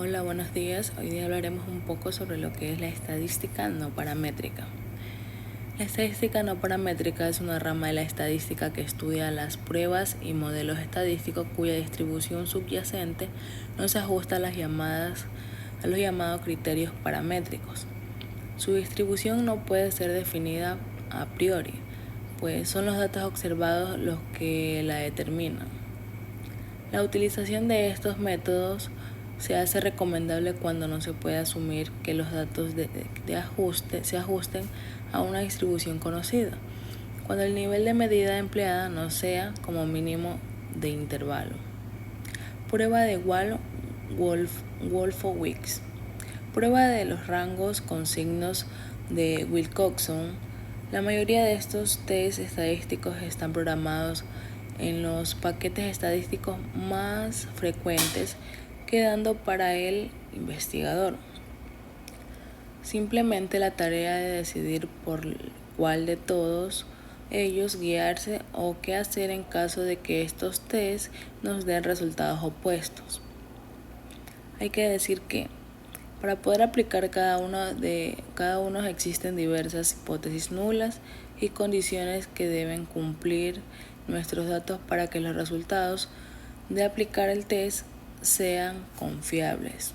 Hola, buenos días. Hoy día hablaremos un poco sobre lo que es la estadística no paramétrica. La estadística no paramétrica es una rama de la estadística que estudia las pruebas y modelos estadísticos cuya distribución subyacente no se ajusta a los llamados criterios paramétricos. Su distribución no puede ser definida a priori, pues son los datos observados los que la determinan. La utilización de estos métodos se hace recomendable cuando no se puede asumir que los datos se ajusten a una distribución conocida, cuando el nivel de medida empleada no sea como mínimo de intervalo. Prueba de Wolfowitz. Prueba de los rangos con signos de Wilcoxon. La mayoría de estos test estadísticos están programados en los paquetes estadísticos más frecuentes, quedando para el investigador simplemente la tarea de decidir por cuál de todos ellos guiarse o qué hacer en caso de que estos test nos den resultados opuestos. Hay que decir que para poder aplicar cada uno existen diversas hipótesis nulas y condiciones que deben cumplir nuestros datos para que los resultados de aplicar el test sean confiables.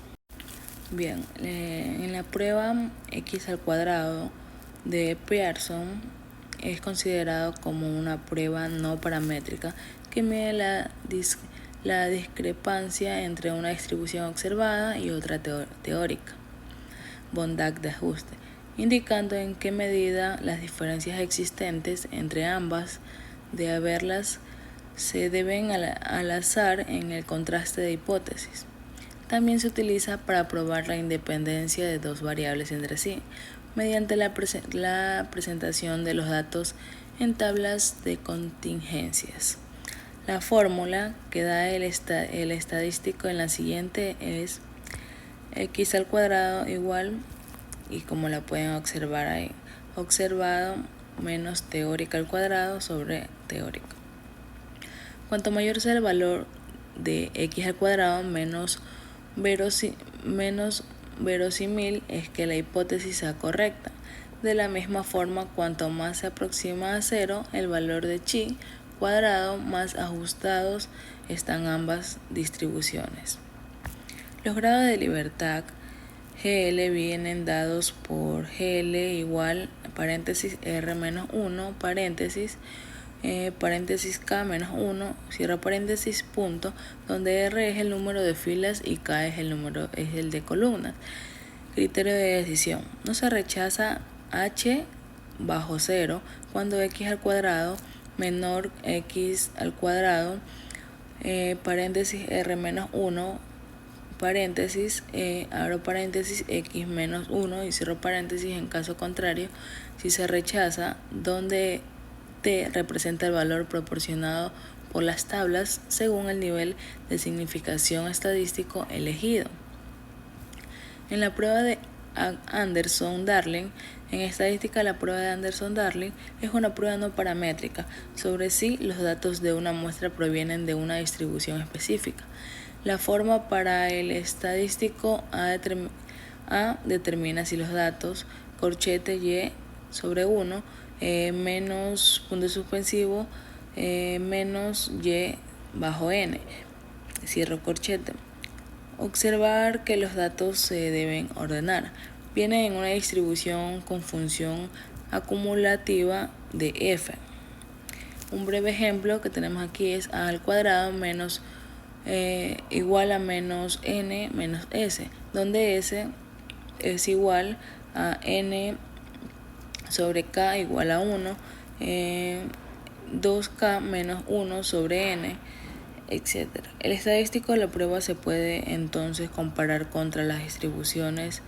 Bien, en la prueba x al cuadrado de Pearson es considerado como una prueba no paramétrica que mide la discrepancia entre una distribución observada y otra teórica, bondad de ajuste, indicando en qué medida las diferencias existentes entre ambas de haberlas se deben al azar en el contraste de hipótesis. También se utiliza para probar la independencia de dos variables entre sí, mediante la presentación de los datos en tablas de contingencias. La fórmula que da el estadístico en la siguiente es x al cuadrado igual, y como la pueden observar ahí, observado menos teórica al cuadrado sobre teórica. Cuanto mayor sea el valor de x al cuadrado, menos verosímil es que la hipótesis sea correcta. De la misma forma, cuanto más se aproxima a cero el valor de chi cuadrado, más ajustados están ambas distribuciones. Los grados de libertad GL vienen dados por GL igual paréntesis R menos 1 paréntesis K menos 1, cierra paréntesis, punto, donde R es el número de filas y K es el de columnas. Criterio de decisión. No se rechaza H bajo 0 cuando X al cuadrado menor X al cuadrado, paréntesis R menos 1, paréntesis, abro paréntesis, X menos 1 y cierro paréntesis. En caso contrario, si se rechaza, donde T representa el valor proporcionado por las tablas según el nivel de significación estadístico elegido. En la prueba de Anderson-Darling, en estadística la prueba de Anderson-Darling es una prueba no paramétrica. Sobre sí, los datos de una muestra provienen de una distribución específica. La forma para el estadístico A determina si los datos corchete Y sobre 1 menos punto suspensivo menos Y bajo N, cierro corchete. Observar que los datos se deben ordenar. Vienen en una distribución con función acumulativa de f. Un breve ejemplo que tenemos aquí es a al cuadrado menos igual a menos n menos s, donde s es igual a n sobre k igual a 1, 2k menos 1 sobre n, etc. El estadístico de la prueba se puede entonces comparar contra las distribuciones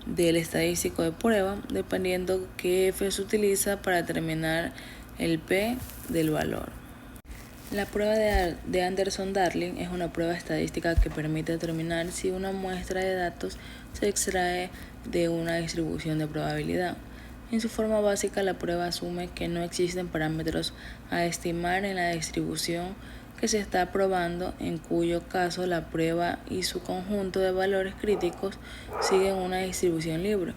del estadístico de prueba, dependiendo qué f se utiliza para determinar el p del valor. La prueba de Anderson-Darling es una prueba estadística que permite determinar si una muestra de datos se extrae de una distribución de probabilidad. En su forma básica, la prueba asume que no existen parámetros a estimar en la distribución que se está probando, en cuyo caso la prueba y su conjunto de valores críticos siguen una distribución libre.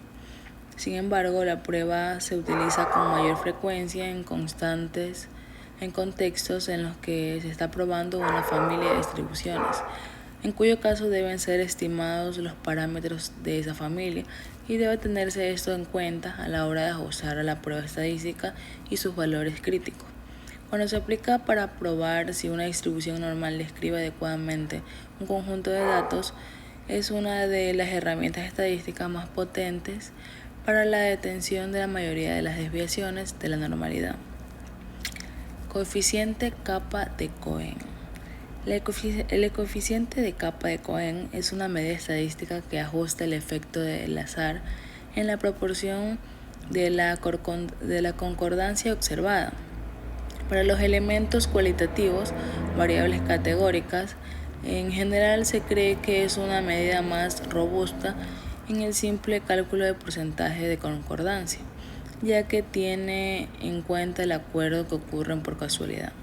Sin embargo, la prueba se utiliza con mayor frecuencia en contextos en los que se está probando una familia de distribuciones, en cuyo caso deben ser estimados los parámetros de esa familia y debe tenerse esto en cuenta a la hora de ajustar a la prueba estadística y sus valores críticos. Cuando se aplica para probar si una distribución normal describe adecuadamente un conjunto de datos, es una de las herramientas estadísticas más potentes para la detención de la mayoría de las desviaciones de la normalidad. Coeficiente capa de Cohen. El coeficiente de capa de Cohen es una medida estadística que ajusta el efecto del azar en la proporción de la concordancia observada. Para los elementos cualitativos, variables categóricas, en general se cree que es una medida más robusta en el simple cálculo de porcentaje de concordancia, ya que tiene en cuenta el acuerdo que ocurren por casualidad.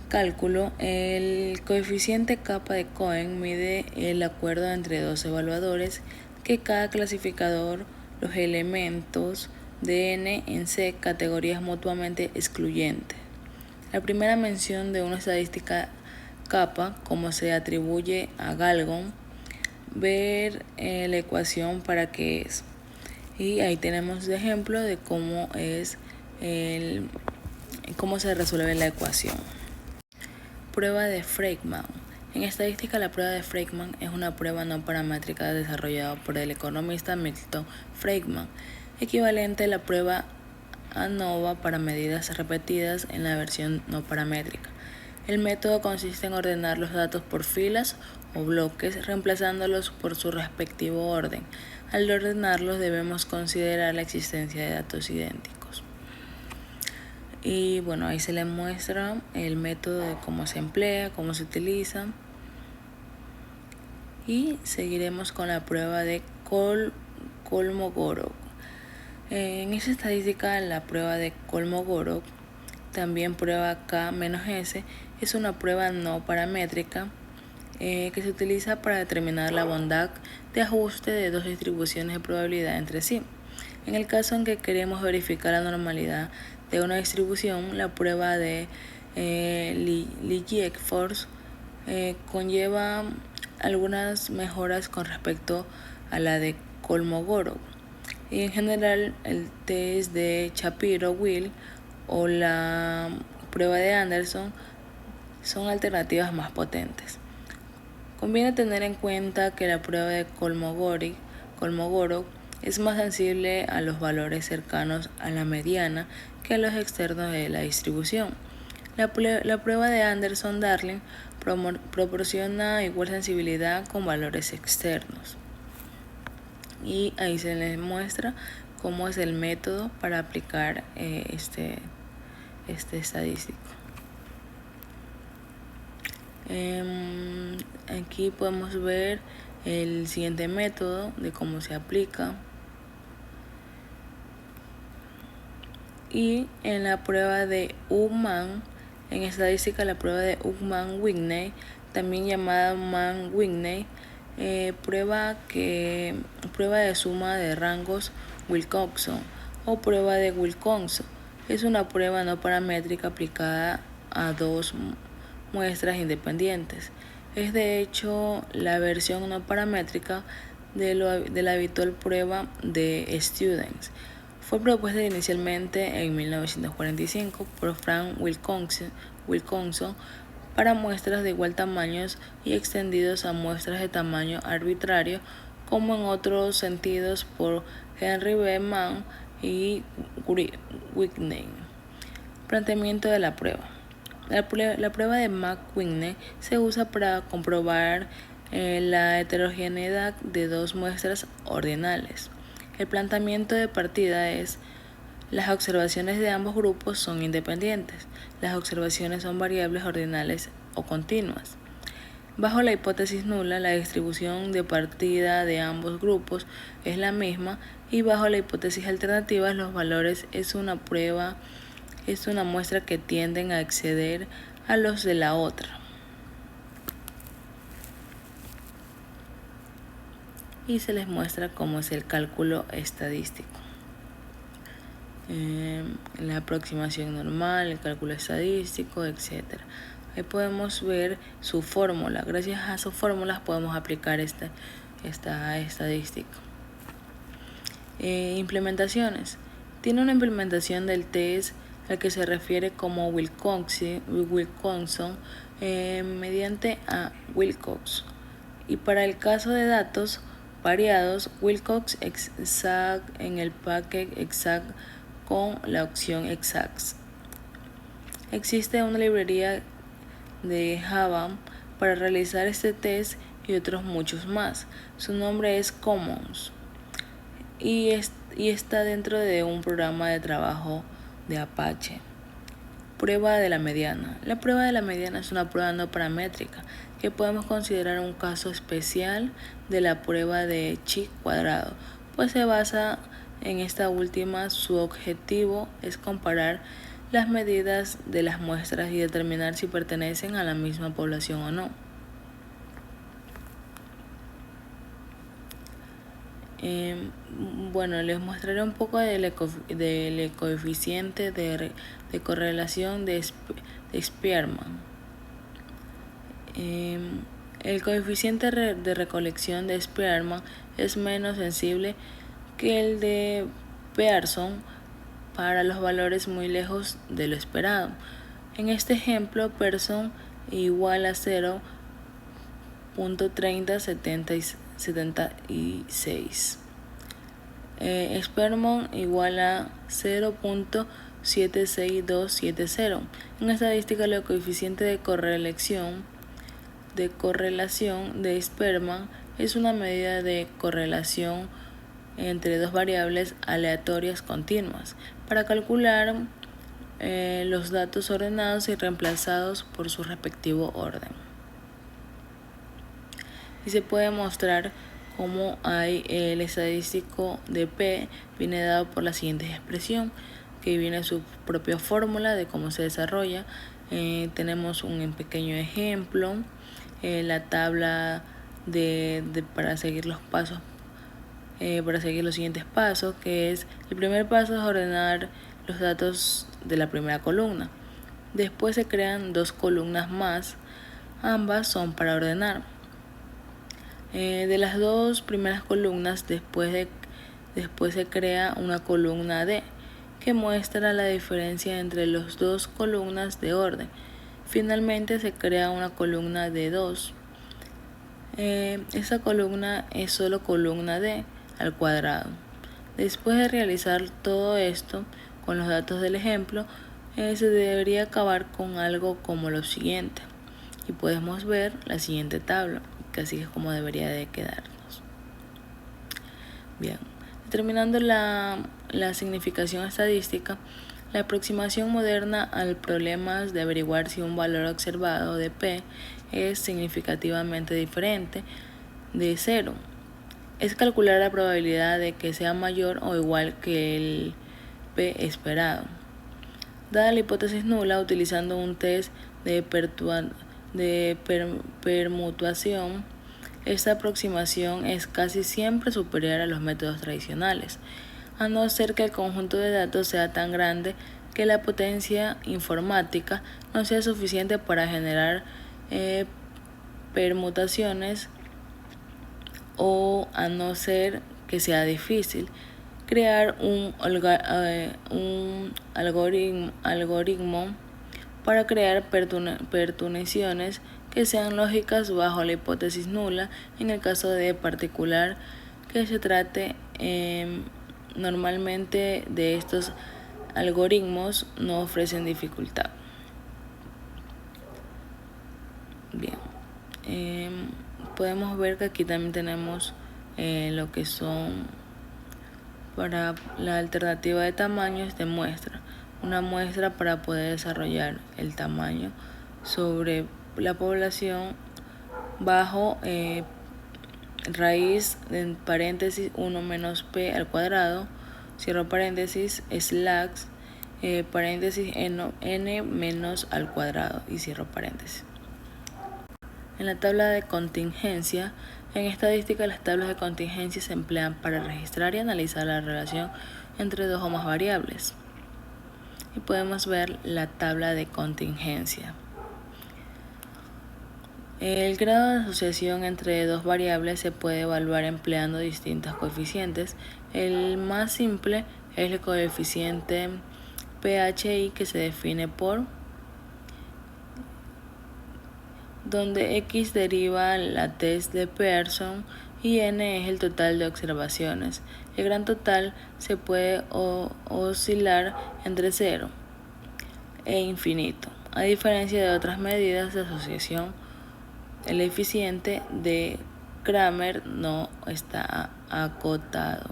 Cálculo. El coeficiente capa de Cohen mide el acuerdo entre dos evaluadores que cada clasificador los elementos de n en c categorías mutuamente excluyentes. La primera mención de una estadística capa, como se atribuye a Galgon, ver la ecuación para qué es. Y ahí tenemos el ejemplo de cómo se resuelve la ecuación. Prueba de Freidman. En estadística, la prueba de Freidman es una prueba no paramétrica desarrollada por el economista Milton Friedman, equivalente a la prueba ANOVA para medidas repetidas en la versión no paramétrica. El método consiste en ordenar los datos por filas o bloques, reemplazándolos por su respectivo orden. Al ordenarlos debemos considerar la existencia de datos idénticos. Y bueno, ahí se le muestra el método de cómo se emplea, cómo se utiliza. Y seguiremos con la prueba de Kolmogorov. En esa estadística, la prueba de Kolmogorov, también prueba K-S, es una prueba no paramétrica que se utiliza para determinar la bondad de ajuste de dos distribuciones de probabilidad entre sí. En el caso en que queremos verificar la normalidad de una distribución, la prueba de Lyjek-Force conlleva algunas mejoras con respecto a la de Kolmogorov. Y en general, el test de Shapiro-Wilk o la prueba de Anderson son alternativas más potentes. Conviene tener en cuenta que la prueba de Kolmogorov es más sensible a los valores cercanos a la mediana que a los externos de la distribución. La prueba de Anderson-Darling proporciona igual sensibilidad con valores externos. Y ahí se les muestra cómo es el método para aplicar este estadístico. Aquí podemos ver el siguiente método de cómo se aplica. Y en la prueba de Ullmann, en estadística, la prueba de Ullmann-Whitney, también llamada Mann-Whitney, prueba de suma de rangos Wilcoxon o prueba de Wilcoxon. Es una prueba no paramétrica aplicada a dos muestras independientes. Es de hecho la versión no paramétrica de la habitual prueba de Students. Fue propuesta inicialmente en 1945 por Frank Wilcoxon para muestras de igual tamaño y extendidos a muestras de tamaño arbitrario, como en otros sentidos por Henry B. Mann y Whitney. Planteamiento de la prueba. La prueba de Mann-Whitney se usa para comprobar la heterogeneidad de dos muestras ordinales. El planteamiento de partida es: las observaciones de ambos grupos son independientes. Las observaciones son variables ordinales o continuas. Bajo la hipótesis nula, la distribución de partida de ambos grupos es la misma, y bajo la hipótesis alternativa, los valores es una prueba es una muestra que tienden a exceder a los de la otra. Y se les muestra cómo es el cálculo estadístico. La aproximación normal, el cálculo estadístico, etc. Ahí podemos ver su fórmula. Gracias a sus fórmulas podemos aplicar esta estadística. Implementaciones. Tiene una implementación del test al que se refiere como Wilcoxon mediante a Wilcox. Y para el caso de datos variados, Wilcox exact en el paquete exact con la opción exact. Existe una librería de Java para realizar este test y otros muchos más. Su nombre es Commons y está dentro de un programa de trabajo de Apache. Prueba de la mediana. La prueba de la mediana es una prueba no paramétrica que podemos considerar un caso especial de la prueba de chi cuadrado, pues se basa en esta última. Su objetivo es comparar las medidas de las muestras y determinar si pertenecen a la misma población o no. Les mostraré un poco del coeficiente de correlación de Spearman. El coeficiente de recolección de Spearman es menos sensible que el de Pearson para los valores muy lejos de lo esperado. En este ejemplo, Pearson igual a 0.3076. Spearman igual a 0.76270. En estadística, el coeficiente de correlación de Spearman es una medida de correlación entre dos variables aleatorias continuas para calcular los datos ordenados y reemplazados por su respectivo orden. Y se puede mostrar cómo hay el estadístico de P viene dado por la siguiente expresión, que viene su propia fórmula de cómo se desarrolla. Tenemos un pequeño ejemplo, la tabla para seguir los pasos, para seguir los siguientes pasos, que es el primer paso es ordenar los datos de la primera columna. Después se crean dos columnas más, ambas son para ordenar. De las dos primeras columnas, después se crea una columna D que muestra la diferencia entre las dos columnas de orden. Finalmente se crea una columna de 2. Esa columna es solo columna D al cuadrado. Después de realizar todo esto con los datos del ejemplo, se debería acabar con algo como lo siguiente. Y podemos ver la siguiente tabla, que así es como debería de quedarnos. Bien, determinando la significación estadística, la aproximación moderna al problema de averiguar si un valor observado de P es significativamente diferente de 0. Es calcular la probabilidad de que sea mayor o igual que el P esperado. Dada la hipótesis nula, utilizando un test de permutuación, esta aproximación es casi siempre superior a los métodos tradicionales, a no ser que el conjunto de datos sea tan grande que la potencia informática no sea suficiente para generar permutaciones, o a no ser que sea difícil crear un algoritmo para crear perturbaciones que sean lógicas bajo la hipótesis nula. En el caso de particular que se trate, normalmente de estos algoritmos no ofrecen dificultad. Bien, podemos ver que aquí también tenemos lo que son para la alternativa de tamaños de muestra. Una muestra para poder desarrollar el tamaño sobre la población bajo raíz en paréntesis 1 menos p al cuadrado, cierro paréntesis, slash paréntesis n menos al cuadrado y cierro paréntesis. En la tabla de contingencia, en estadística las tablas de contingencia se emplean para registrar y analizar la relación entre dos o más variables. Y podemos ver la tabla de contingencia. El grado de asociación entre dos variables se puede evaluar empleando distintos coeficientes. El más simple es el coeficiente PHI, que se define por donde X deriva la test de Pearson y N es el total de observaciones. El gran total se puede oscilar entre 0 e infinito. A diferencia de otras medidas de asociación, el eficiente de Kramer no está acotado.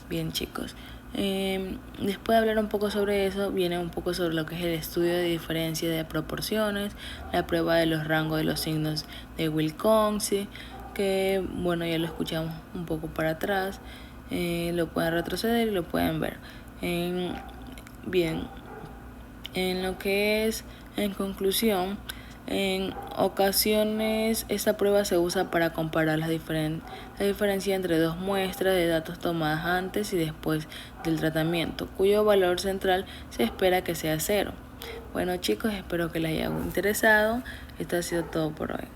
Bien, chicos. Después de hablar un poco sobre eso, viene un poco sobre lo que es el estudio de diferencia de proporciones, la prueba de los rangos de los signos de Wilcoxon, que bueno, ya lo escuchamos un poco para atrás, lo pueden retroceder y lo pueden ver. Bien, en lo que es, en conclusión, en ocasiones esta prueba se usa para comparar la diferencia entre dos muestras de datos tomadas antes y después del tratamiento, cuyo valor central se espera que sea 0. Bueno, chicos, espero que les haya interesado. Esto ha sido todo por hoy.